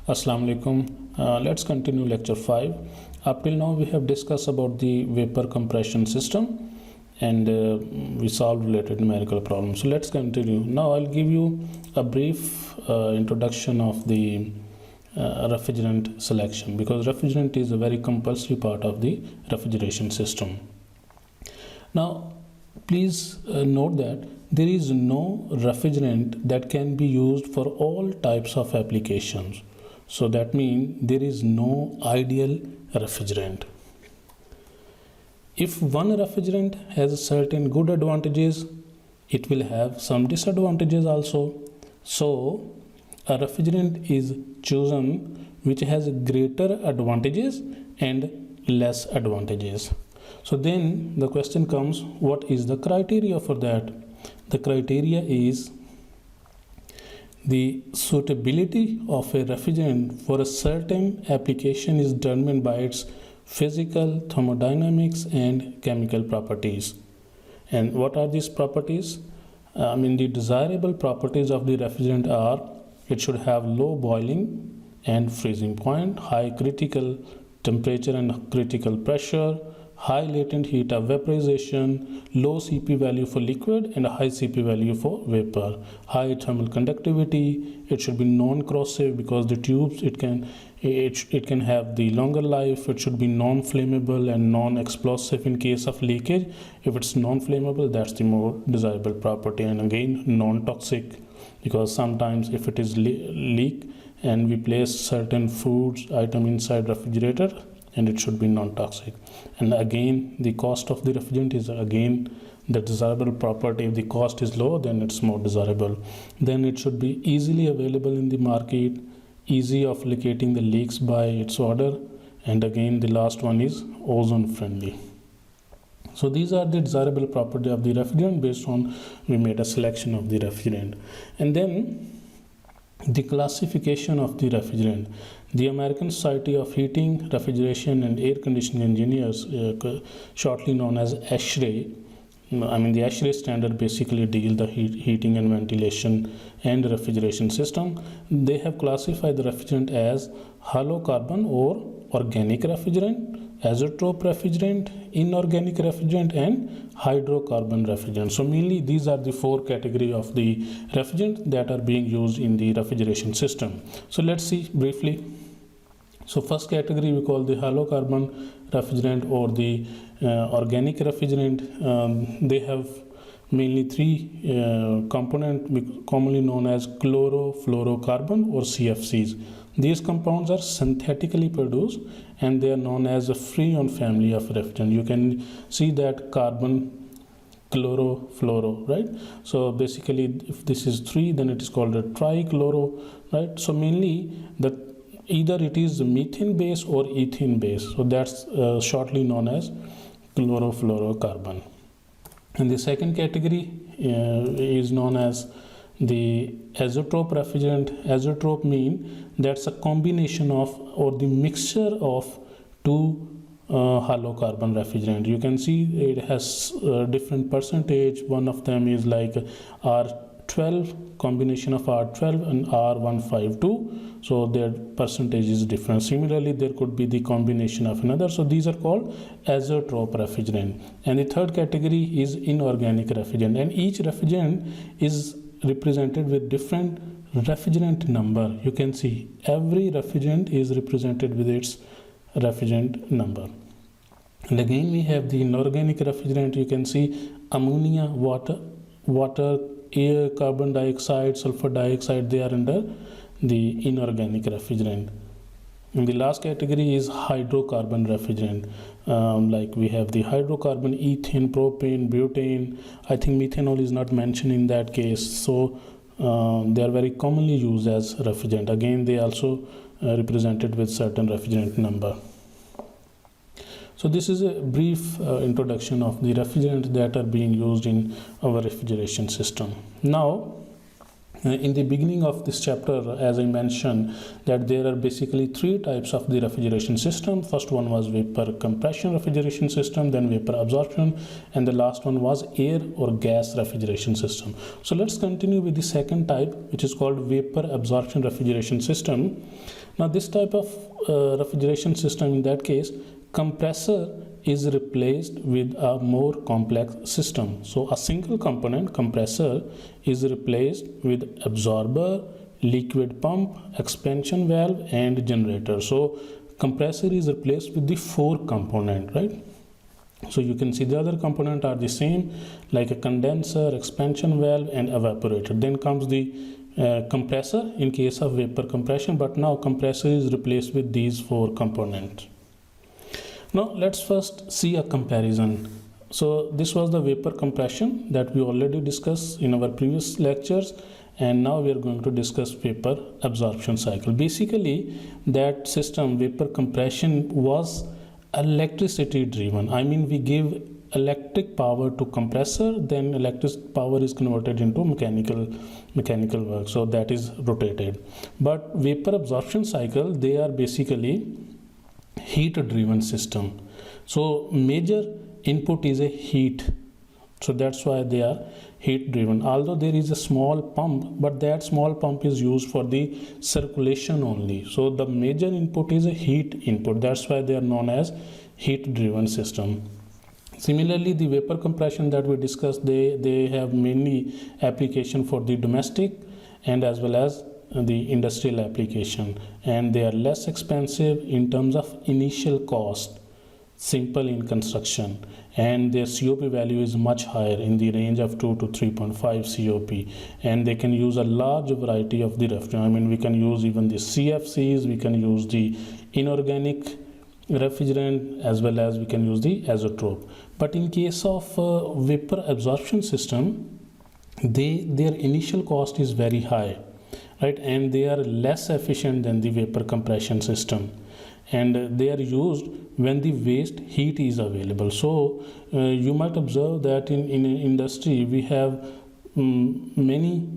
Assalamu alaikum. Let's continue lecture 5. Up till now we have discussed about the vapor compression system and we solved related numerical problems. So let's continue. Now I'll give you a brief introduction of the refrigerant selection, because refrigerant is a very compulsory part of the refrigeration system. Now please note that there is no refrigerant that can be used for all types of applications. So that means there is no ideal refrigerant. If one refrigerant has certain good advantages, it will have some disadvantages also. So a refrigerant is chosen which has greater advantages and less advantages. So then the question comes, what is the criteria for that? The criteria is the suitability of a refrigerant for a certain application is determined by its physical, thermodynamics and chemical properties. And what are these properties? The desirable properties of the refrigerant are: it should have low boiling and freezing point, high critical temperature and critical pressure, high latent heat of vaporization, low CP value for liquid and a high CP value for vapor, high thermal conductivity. It should be non-corrosive because the tubes it can have the longer life. It should be non-flammable and non-explosive in case of leakage. If it's non-flammable, that's the more desirable property. And again, non-toxic, because sometimes if it is leak and we place certain foods item inside refrigerator, and it should be non-toxic. And again, the cost of the refrigerant is again the desirable property. If the cost is low, then it's more desirable. Then it should be easily available in the market, easy of locating the leaks by its odor, and again the last one is ozone friendly. So these are the desirable property of the refrigerant. Based on we made a selection of the refrigerant. And then the classification of the refrigerant. The American Society of Heating, Refrigeration and Air Conditioning Engineers, shortly known as ASHRAE, the ASHRAE standard basically deal the heating and ventilation and refrigeration system. They have classified the refrigerant as halocarbon or organic refrigerant, azeotrope refrigerant, inorganic refrigerant and hydrocarbon refrigerant. So mainly these are the four categories of the refrigerant that are being used in the refrigeration system. So let's see briefly. So first category we call the halocarbon refrigerant or the organic refrigerant. They have mainly three components commonly known as chlorofluorocarbon or CFCs. These compounds are synthetically produced and they are known as a freon family of refrigerant. You can see that carbon, chloro, right? So basically if this is 3, then it is called a trichloro, right? So mainly either it is methane base or ethane base. So that's shortly known as chlorofluorocarbon. And the second category is known as the azeotrope refrigerant. Azeotrope mean that's a combination of or the mixture of two halocarbon refrigerant. You can see it has different percentage. One of them is like R12, combination of R12 and R152. So their percentage is different. Similarly, there could be the combination of another. So these are called azeotrope refrigerant. And the third category is inorganic refrigerant. And each refrigerant is represented with different refrigerant number. You can see every refrigerant is represented with its refrigerant number. And again we have the inorganic refrigerant. You can see ammonia, water, air, carbon dioxide, sulfur dioxide, they are under the inorganic refrigerant. And the last category is hydrocarbon refrigerant. Like we have the hydrocarbon, ethane, propane, butane. I think methanol is not mentioned in that case. So they are very commonly used as refrigerant. Again, they also represented with certain refrigerant number. So this is a brief introduction of the refrigerants that are being used in our refrigeration system. Now In the beginning of this chapter, as I mentioned, that there are basically three types of the refrigeration system. First one was vapor compression refrigeration system, then vapor absorption, and the last one was air or gas refrigeration system. So let's continue with the second type, which is called vapor absorption refrigeration system. Now this type of refrigeration system, in that case, compressor is replaced with a more complex system. So a single component compressor is replaced with absorber, liquid pump, expansion valve, and generator. So compressor is replaced with the four component, right? So you can see the other component are the same, like a condenser, expansion valve, and evaporator. Then comes the compressor in case of vapor compression, but now compressor is replaced with these four components. Now let's first see a comparison. So this was the vapor compression that we already discussed in our previous lectures, and now we are going to discuss vapor absorption cycle. Basically that system, vapor compression, was electricity driven. I mean, we give electric power to compressor, then electric power is converted into mechanical work, so that is rotated. But vapor absorption cycle, they are basically heat driven system. So major input is a heat, so that's why they are heat driven. Although there is a small pump, but that small pump is used for the circulation only. So the major input is a heat input, that's why they are known as heat driven system. Similarly, the vapor compression that we discussed, they have mainly application for the domestic and as well as the industrial application, and they are less expensive in terms of initial cost, simple in construction, and their COP value is much higher, in the range of 2 to 3.5 COP, and they can use a large variety of the refrigerant. I mean, we can use even the CFCs, we can use the inorganic refrigerant, as well as we can use the azeotrope. But in case of vapor absorption system, their initial cost is very high, right, and they are less efficient than the vapor compression system, and they are used when the waste heat is available. So you might observe that in industry we have many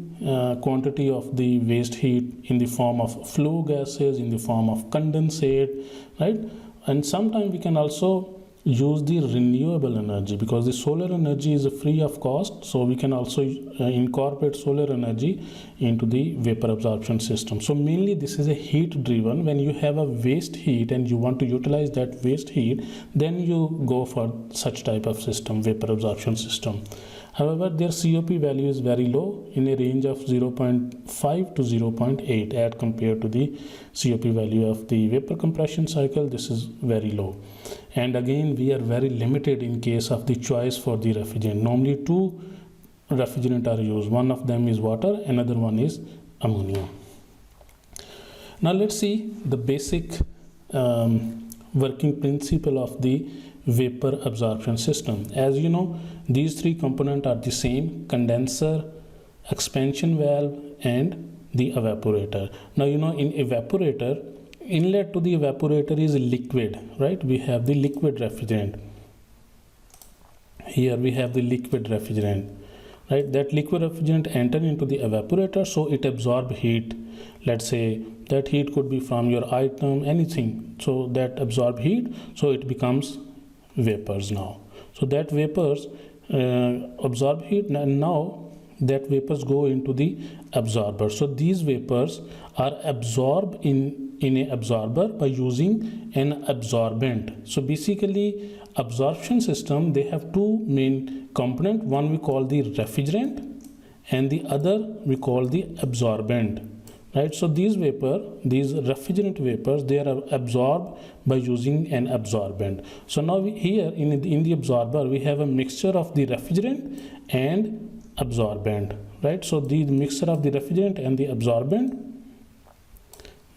quantity of the waste heat in the form of flue gases, in the form of condensate, right? And sometimes we can also use the renewable energy, because the solar energy is free of cost, so we can also incorporate solar energy into the vapor absorption system. So mainly this is a heat driven. When you have a waste heat and you want to utilize that waste heat, then you go for such type of system, vapor absorption system. However, their COP value is very low, in a range of 0.5 to 0.8 as compared to the COP value of the vapor compression cycle. This is very low. And again, we are very limited in case of the choice for the refrigerant. Normally two refrigerant are used. One of them is water, another one is ammonia. Now let's see the basic working principle of the vapor absorption system. As you know, these three components are the same: condenser, expansion valve, and the evaporator. Now you know, in evaporator, inlet to the evaporator is liquid, right? We have the liquid refrigerant. Here we have the liquid refrigerant, right? That liquid refrigerant enter into the evaporator, so it absorb heat. Let's say that heat could be from your item, anything, so that absorb heat, so it becomes vapors now. So that vapors absorb heat, and now that vapors go into the absorber. So these vapors are absorbed in a absorber by using an absorbent. So basically absorption system, they have two main component. One we call the refrigerant and the other we call the absorbent, right? So these refrigerant vapors, they are absorbed by using an absorbent. So now here in the absorber we have a mixture of the refrigerant and absorbent, right? So the mixture of the refrigerant and the absorbent,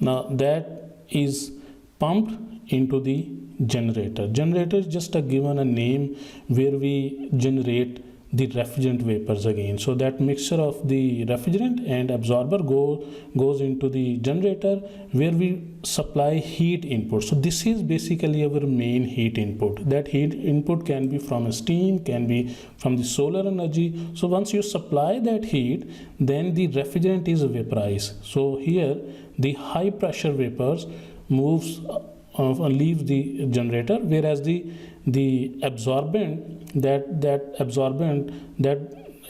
now that is pumped into the generator. Generator is just given a name where we generate the refrigerant vapors again. So that mixture of the refrigerant and absorber goes into the generator where we supply heat input. So this is basically our main heat input. That heat input can be from steam, can be from the solar energy. So once you supply that heat, then the refrigerant is vaporized. So here the high pressure vapors leaves the generator, whereas the absorbent that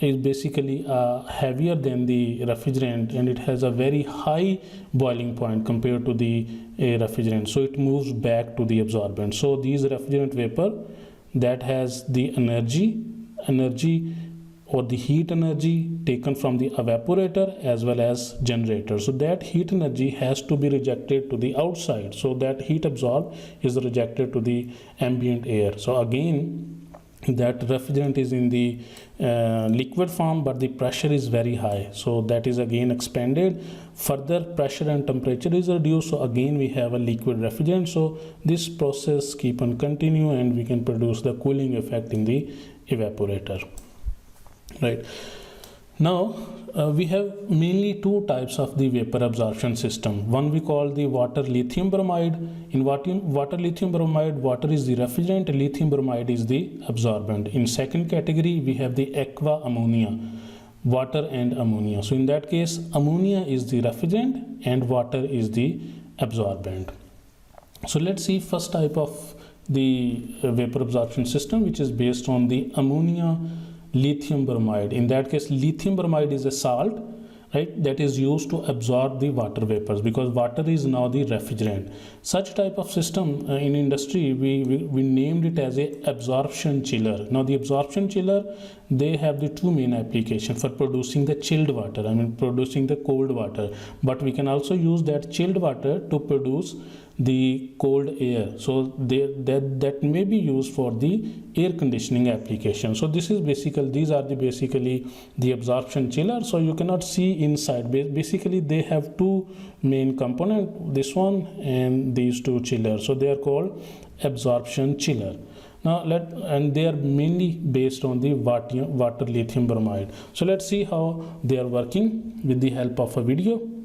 is basically heavier than the refrigerant, and it has a very high boiling point compared to the refrigerant, so it moves back to the absorbent. So these refrigerant vapor that has the energy or the heat energy taken from the evaporator as well as generator. So that heat energy has to be rejected to the outside. So that heat absorbed is rejected to the ambient air. So again, that refrigerant is in the liquid form, but the pressure is very high. So that is again expanded. Further pressure and temperature is reduced. So again we have a liquid refrigerant. So this process keep on continue, and we can produce the cooling effect in the evaporator. Right. Now we have mainly two types of the vapor absorption system. One we call the water lithium bromide. In water lithium bromide, water is the refrigerant, lithium bromide is the absorbent. In second category we have the aqua ammonia, water and ammonia. So in that case, ammonia is the refrigerant and water is the absorbent. So let's see first type of the vapor absorption system, which is based on the ammonia lithium bromide. In that case, lithium bromide is a salt, right, that is used to absorb the water vapors, because water is now the refrigerant. Such type of system in industry, we named it as a absorption chiller. Now the absorption chiller, they have the two main applications for producing the chilled water, producing the cold water, but we can also use that chilled water to produce the cold air. So that may be used for the air conditioning application. So these are basically the absorption chiller. So you cannot see inside. Basically they have two main components, this one and these two chillers. So they are called absorption chiller. Now they are mainly based on the water lithium bromide. So let's see how they are working with the help of a video.